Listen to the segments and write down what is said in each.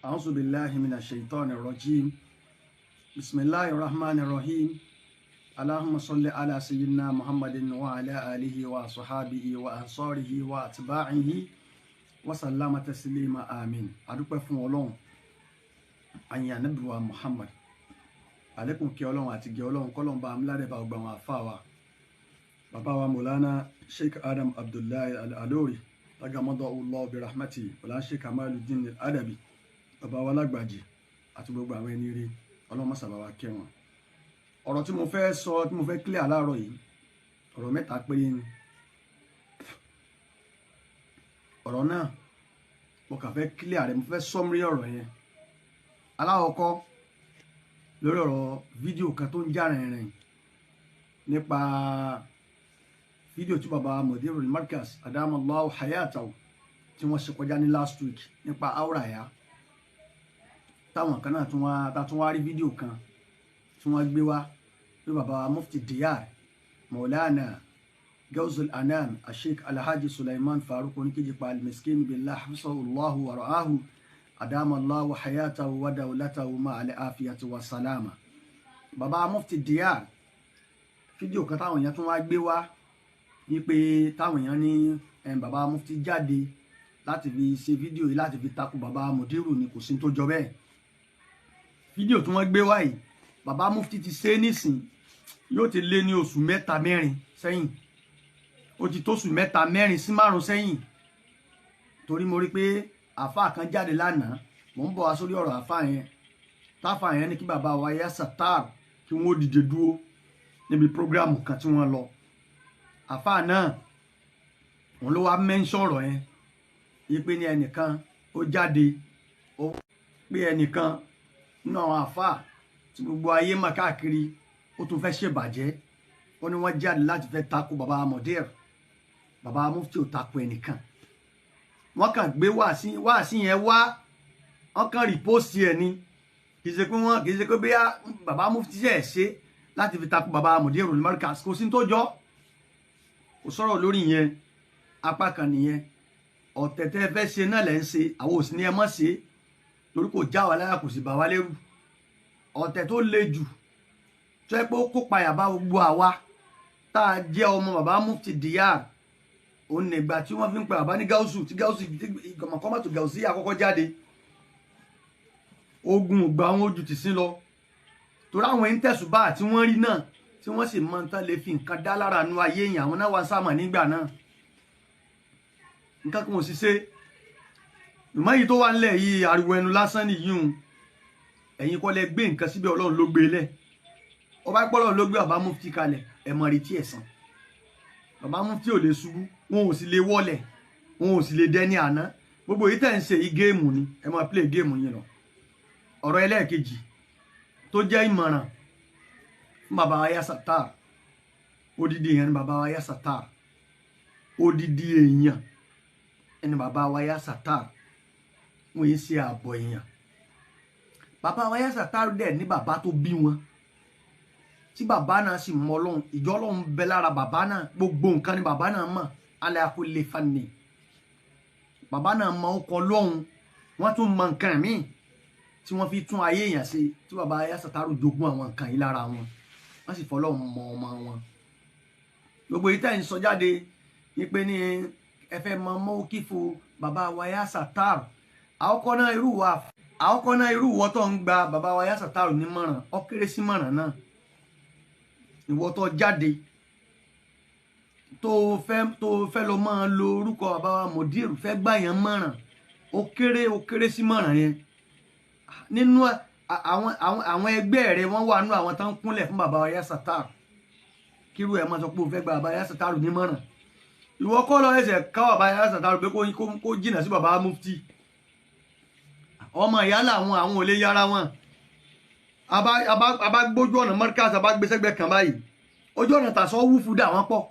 أعوذ بالله من الشيطان الرجيم بسم الله الرحمن الرحيم اللهم صل على سيدنا محمد وعلى آله وصحابه وأنصاره وأتباعه وسلم تسليما آمين adúpẹ́ fún Ọlọ́run àyìn Ànábì wa Muhammad àlékún kí Ọlọ́run àti gẹ́ Ọlọ́run kọ́lọ́run bá amúládẹ́ bá gbà wọn àfáà wa bàbá wa Maulana Sheikh Adam Abdullahi Al-Alori tagamadallahu bi rahmatihi wala Sheikh Kamaluddin Al-Adabi bàbá wa lágbàjì àti gbogbo àwọn ẹni rí ọlọ́mọ sàbàwà kẹwọn. Ọ̀rọ̀ tí mo fẹ́ sọ tí mo fẹ́ clear láàárọ̀ yìí ọ̀rọ̀ mẹ́ta péré ni. Ọ̀rọ̀ náà mo kàn fẹ́ clear rẹ̀, mo fẹ́ summary ọ̀rọ̀ yẹn. Alákọ̀ọ́kọ́ lórí ọ̀rọ̀ fídíò kan tó ń jà rìnrìn nípa fídíò tí bàbá Mudirul Markaz adamallahu hayatahu tí wọ́n ṣe kọjá ní last week nípa Auraya. Táwọn kan náà tún wá rí fídíò kan tí wọ́n gbé wá pé bàbá Mufti Diyar Maulana Gawzul Anam Sheikh Alhaji Sulaiman Faruk Oníkejìpá al-Miskin billah hafizahullahu wa ra'ahu adamallahu hayatahu wa dawlatahu ma'al afiyati wa salama. Bàbá Mufti Diyar fídíò kan táwọn èèyàn tún wá gbé wá wípé táwọn èèyàn ní bàbá Mufti jáde láti fi ṣe fídíò yìí láti fi takò bàbá Mudiru ni kò sí tó jọ bẹ́ẹ̀. Fídíò tí wọ́n gbé wá yìí bàbá Mufti ti ṣe nísìn yóò ti lé ní oṣù mẹ́ta mẹ́rin sẹ́yìn, ó ti tó oṣù mẹ́ta mẹ́rin sí márùn sẹ́yìn, torí mo rí pé àfáà kan jáde lánàá. Mò ń bọ̀ wá sórí ọ̀rọ̀ àfáà yẹn táfáà yẹn ní kí bàbá wa Yahya Sattar kí wọ́n dìde dúró níbi prógráàmù kan tí wọ́n lọ. Àfáà náà òun ló wá mẹ́ńṣọ̀n ọ̀rọ̀ yẹn yìí ní ẹnìkan ó jáde ó pé ẹnìkan nínú àwọn àfáà tí gbogbo ayé mọ̀ káàkiri ó tún fẹ́ ṣèbàjẹ́, ó ní wọ́n jáde láti fẹ́ takò bàbá Mudir. Bàbá Mufti ò takò ẹnìkan, wọ́n kàn gbé wáàsí yẹn wá, wọ́n kàn rìpóòsì ẹ̀ ni, kì í ṣe pé bí bàbá Mufti ṣe láti fi takò bàbá Mudirul Markaz, kò sí tó jọ, kò sọ̀rọ̀ lórí yẹn. Apá kan nìyẹn, ọ̀tẹ̀ tẹ́ fẹ́ ṣe náà lẹ́ ń ṣe, àwọn ò sì ní ẹ mọ́ ṣe torí kò já wa láyà kò sì bà wá lẹ́rù. Ọ̀tẹ̀ tó le jù tó yẹ pé ó kópa yàbá gbogbo àwa tá a jẹ́ ọmọ bàbá Mufti Diyar òun nígbà tí wọ́n fi ń pe bàbá ní Gáúsù tí Gáúsù ìgbọ̀mọ̀kọ́mọ̀tò Gáúsù yà kọ́kọ́ jáde. Ogun ògbà wọn ojú ti sín lọ torí àwọn ẹni tẹ̀sùbá tí wọ́n rí náà tí wọ́n sì mọ tán lè fi nǹkan dá lára nu ayé èèyàn, àwọn náà wà sáàmà nígbà náà. Nǹkan kan ò sì ṣe ìmọ̀ yìí tó wà nílẹ̀ yìí ariwo ẹnu lásán nìyí hùn. Ẹ̀yin kọ́ lẹ gbé nǹkan síbẹ̀, Ọlọ́run ló gbé lẹ̀. Ọba pọ́lọ́run ló gbé bàbá Mufti kalẹ̀, ẹ mọ̀ retí ẹ̀san. Bàbá Mufti ò lè ṣubú, wọn ò sì lè wọlẹ̀, wọn ò sì lè dẹni àná. Gbogbo yìí tẹ̀ ń ṣe yìí géèmù ni, ẹ máa play géèmù yín lọ. Ọ̀rọ̀ ẹlẹ́ẹ̀kejì tó jẹ́ ìmọ̀ràn fún bàbá wa Yahya Sattar, odidi èèyàn ni bàbá wa Yahya Sattar, odidi èèyàn ẹni bàbá wa Yahya Sattar, wọn yìí ṣe ààbọ̀ èèyàn. Bàbá wa Yahya Sattar dẹ̀ ní bàbá tó bí wọn tí bàbá náà sì mọ Ọlọ́run, ìjọ Ọlọ́run bẹ lára bàbá náà, gbogbo nǹkan ni bàbá náà mọ̀ ala kulli fanni. Bàbá náà mọ ọkọ̀ Ọlọ́run, wọ́n tún mọ nǹkan míì tí wọ́n fi tún ayé èèyàn ṣe, tí bàbá Yahya Sattar jogún àwọn nǹkan yìí lára wọn, wọ́n sì fọlọ́run mọ ọmọ wọn. Gbogbo yìí tẹ̀ ń sọ jáde ní pé ní ẹ fẹ́ mọ mọ́kífù bàbá wa Yahya Sattar. Àkọ́kọ́ náà irú ìwọ tó ń gba bàbá wa Yahya Sattar nímọ̀ràn, ó kéré sí mọ̀ràn náà. Ìwọ tó jáde tó fẹ́ lọ máa lo orúkọ bàbá wa Mudir fẹ́ gbà yẹn mọ̀ràn, ó kéré sí mọ̀ràn yẹn. Nínú àwọn ẹgbẹ́ rẹ̀ wọ́n wà nínú àwọn tó ń kúnlẹ̀ fún bàbá wa Yahya Sattar, kírú ẹ̀ máa sọ pé ó fẹ́ gba bàbá Yahya Sattar nímọ̀ràn. Ìwọ kọ́ lọ ẹsẹ̀ ká bàbá Yahya Sattar pé kó jìnnà sí bàbá Mufti. Ọmọ ìyá làwọn, àwọn ò lè yára wọn. Abá gbójú ọ̀nà Markaz abá gbé sẹ́gbẹ́ kan báyìí, ojú ọ̀nà tàṣọ wúfu dà wọ́n pọ̀.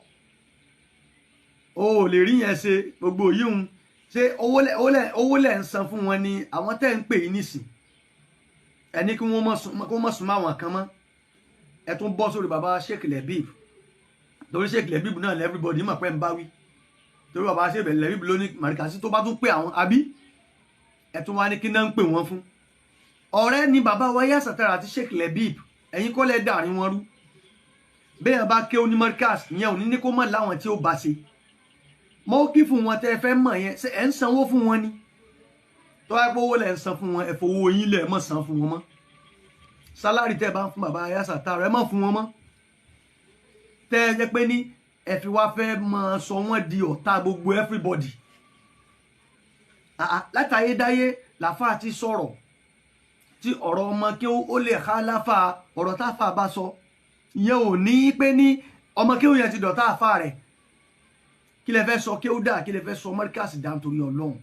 O ò lè rí yẹn ṣe gbogbo yìí hun. Ṣé owó lẹ̀ ń san fún wọn ni àwọn tẹ́ ń pè yín nísìn? Ẹni kí wọ́n mọ̀ sún máwọn kan mọ́. Ẹ tún bọ́ sórí bàbá Sheikh Lebib, torí Sheikh Lebib náà everybody mọ̀ pé ń bá wí. Torí bàbá Sheikh Lebib ló ní Markaz tó bá tún pé àwọn àbí ẹ tún wá ní kí náà ń pè wọ́n fún ọ̀rẹ́ ni bàbá wa Yahya Sattar àti Sheikh Lebib ẹ̀yin kọ́ lẹ dàrin wọn rú bẹ́ẹ̀ bá ké oní Markaz ìyẹn ò ní kó mọ̀ láwọn tí ó bá ṣe mọ́ kí fún wọn tẹ́ ẹ fẹ́ mọ̀ yẹn ṣe ẹ̀ ń sanwó fún wọn ni tó wáá pé owó lẹ̀ ń san fún wọn ẹ fowó yín lẹ̀ mọ̀ san fún wọn mọ́ sálárì tẹ́ ẹ bá ń fún bàbá Yahya Sattar ẹ mọ̀ fún wọn mọ́ tẹ́ ẹ jẹ́ pé ní ẹ fi wá fẹ́ mọ̀ sọ wọ́n di ọ̀tá gbogbo everybody látàyédáyé làfáà ti sọ̀rọ̀ tí ọ̀rọ̀ ọmọ kí ó lè ká láfà ọ̀rọ̀ táfà bá sọ ìyẹn ò ní pé ní ọmọ kí ó yẹn ti dọ̀tá àfà rẹ̀ kí lẹ fẹ́ sọ kí ó dà kí lẹ fẹ́ sọ Markaz dá nítorí Ọlọ́run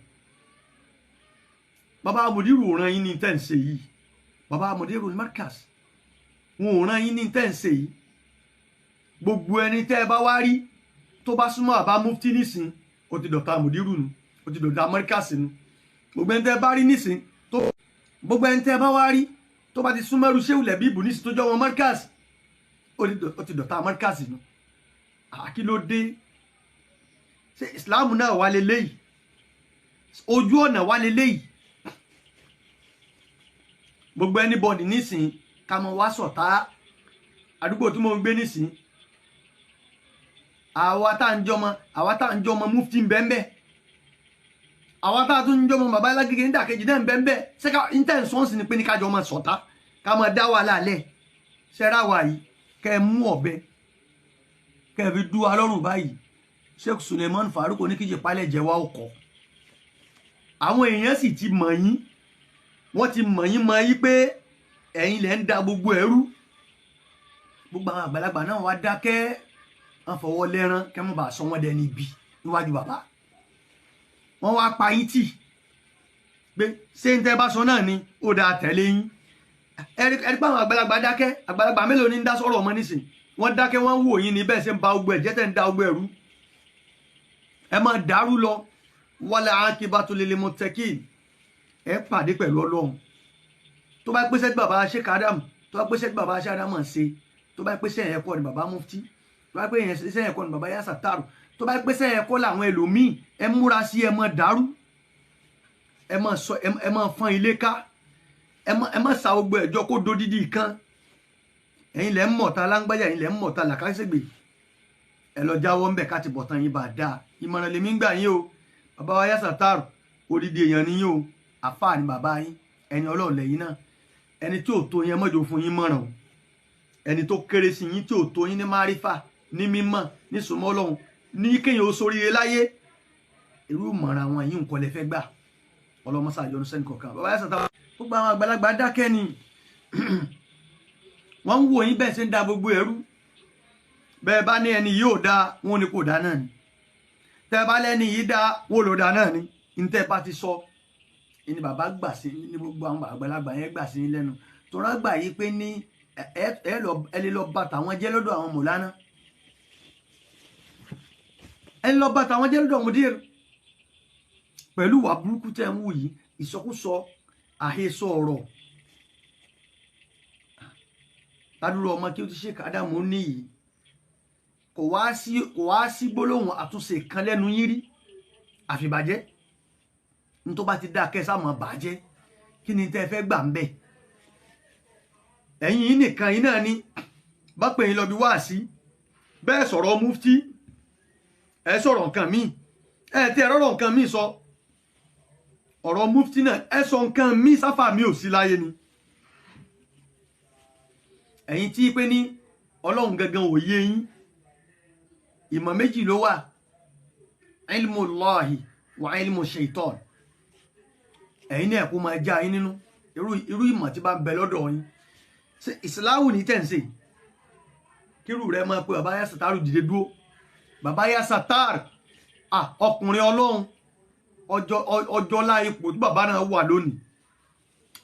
bàbá Mudiru ràn yín ní tẹ́ǹsì yìí bàbá Mudiru Markaz wọn ò ràn yín ní tẹ́ǹsì yìí gbogbo ẹni tẹ́ ẹ bá wá rí tó bá súnmọ́ àbá mufti nísìn ó ti dọ̀tá Mudiru nu ó ti dọ̀tá Markaz nu gbogbo ẹni tẹ́ ẹ bá rí nísìn tó gbogbo ẹni tẹ́ ẹ bá wá rí tó bá ti súnmọ́rú Sheikh Lebib nísìn tó jọ wọn Markaz ó ti dọ̀tá Markaz nu kí ló dé ṣe Islam náà wà lélẹ́yìí ojú ọ̀nà wà lélẹ́yìí gbogbo anybody nísìn ká mọ wá sọ̀tá àdúgbò tí mo ń gbé nísìn àwa tá ń jọmọ mufti ń bẹ́ẹ̀ àwa tá tún ń jọmọ bàbá Alágége ní ìdàkejì náà ń bẹ́ẹ̀ ṣé ká intentions ni pé ní kájọ ọmọ sọ̀tá ká mọ dá wà lálẹ́ ṣẹ́ra wà yìí kẹ́ ẹ mú ọ̀bẹ kẹ́ ẹ fi dú wa lọ́rùn báyìí Sheikh Suleiman Farouk oníkíjì palẹ̀ jẹ́wọ́ ọkọ̀ àwọn èèyàn sì ti mọ̀ yín wọ́n ti mọ̀ yín mọ̀ yí pé ẹ̀yin lẹ́ ń da gbogbo ẹrú gbogbo àwọn àgbàlagbà náà wá dákẹ́ wọ́n fọwọ́ lẹ́rán kẹ́ mọ́ bá sọ wọ́n dẹni ibi níwájú bàbá wọ́n wá pa yín tì pé ṣé ń tẹ́ bá sọ náà ni ó dáa tẹ̀lé yín ẹ̀rí pé àwọn àgbàlagbà dákẹ́ àgbàlagbà mélòó ní ń dá sọ̀rọ̀ ọmọ nísìn wọ́n dákẹ́ wọ́n wò yín ní bẹ́ẹ̀ ṣe ń ba gbogbo ẹ̀jẹ̀ tẹ̀ ń da gbogbo ẹrú ẹ máa dàrú lọ wala akibatu lil muttaqin ẹ pàdé pẹ̀lú Ọlọ́run tó bá pèsè bàbá Sheikh Adam tó bá pèsè bàbá Sheikh Adam ṣe tó bá pèsè ẹ̀kọ́ ni bàbá mufti tó bá pèsè ẹ̀kọ́ ni bàbá Yahya Sattar tó bá pèsè ẹ̀kọ́ làwọn ẹlòmíì ẹ múra sí ẹ máa dàrú ẹ máa fọ́n ilé ká ẹ máa sa gbogbo ẹjọ́ kó dodidi kan ẹ̀yin lẹ́ ń mọ̀ta láńgbáyà ẹ̀yin lẹ́ ń mọ̀ta làkàṣègbè ẹ lọ jáwọ́ ń bẹ̀ ká ti bọ̀ tán yín bá dáa ìmọ̀ràn lèmi ń gbà yín o bàbá wa Yahya Sattar odidi èèyàn ni yín o àfáà ni bàbá yín ẹni Ọlọ́run lẹ́yìn náà ẹni tí ò tó yín mọ́jọ fún yín mọ̀ràn o ẹni tó kéré sí yín tí ò tó yín ní márífà ní mímọ̀ ní sùnmọ́ Ọlọ́run ní kéèyàn ó soríire láyé irú ìmọ̀ràn àwọn yìí nǹkan lè fẹ́ gbà ọlọ́mọsá àjọ ọ̀nùsẹ́ni kọ̀ọ̀kan bàbá Yahya Sattar gbogbo àwọn àgbàlagbà dákẹ́ ni wọ́n ń wò yín bẹ́ẹ̀ ṣe ń da gbogbo ẹrú bẹ́ẹ̀ bá ní ẹni yóò dá wọn ni kò dá náà ni tẹ́ bá lẹ́ni yìí dá wọn ló dá náà ni ntẹ́ bá ti sọ ẹni bàbá gbà sí ní gbogbo àwọn àgbàlagbà yẹn gbà sí lẹ́nu tó rán gbà yí pé ní ẹ lè lọ bá tàwọn jẹ́ lọ́dọ̀ àwọn mọ̀lánà ẹ lè lọ bá tàwọn jẹ́ lọ́dọ̀ Mudir pẹ̀lú wà burúkú tẹ́ ń wù yìí ìsọkúsọ àhesọ ọ̀rọ̀ ládùúrọ̀ ọmọ kí ó ti Sheikh Adam ní yìí kò wá sí gbólóhùn àtúnṣe kan lẹ́nu yín rí àfìbàjẹ́ ní tó bá ti dá kẹsàmọ́ bàjẹ́ kí ni tẹ́ fẹ́ gbà ń bẹ̀ ẹ̀yin yìí nìkan yìí náà ni bá pè yín lọ bí wá sí bẹ́ẹ̀ sọ̀rọ̀ mufti ẹ sọ̀rọ̀ nǹkan míì ẹ tí ẹ rọ̀rọ̀ nǹkan míì sọ ọ̀rọ̀ mufti náà ẹ sọ nǹkan míì sáfà mi ò sí láyé ni ẹ̀yin tí pé ní Ọlọ́run gangan ò yé yín ìmọ̀ méjì ló wà ilmu Allahi wa ilmu shaitan ẹ̀yin náà kó máa já yín nínú irú ìmọ̀ tí bá ń bẹ lọ́dọ̀ yín ṣe ìsìláwù ní tẹ̀sí kírù rẹ máa pé bàbá Yahya Sattar dìde dúró bàbá Yahya Sattar ọkùnrin Ọlọ́run ọjọ́ láì ipò tí bàbá náà wà lónìí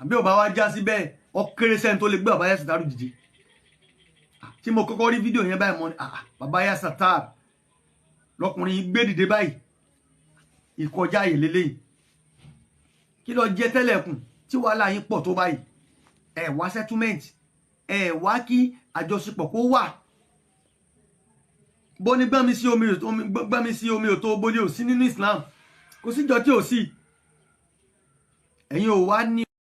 àbí bàbá wa já sí bẹ́ẹ̀ ọkẹrẹ sẹ́ni tó lè gbé bàbá Yahya Sattar dìde tí mo kọ́kọ́ rí fídíò yẹn báyìí mọ́ ni bàbá Yahya Sattar lọkùnrin gbé dìde báyìí ìkọjá yìí lélẹ́yìí kí ló jẹ́ tẹ́lẹ̀kùn tí wàhálà yín pọ̀ tó báyìí ẹ wá settlement ẹ wá kí àjọṣepọ̀ kó wà bó ní gbọ́nmi sí omi ò tó bó ní ò sí nínú Islam kò síjọ tí ò sí ẹ̀yin ò wá ní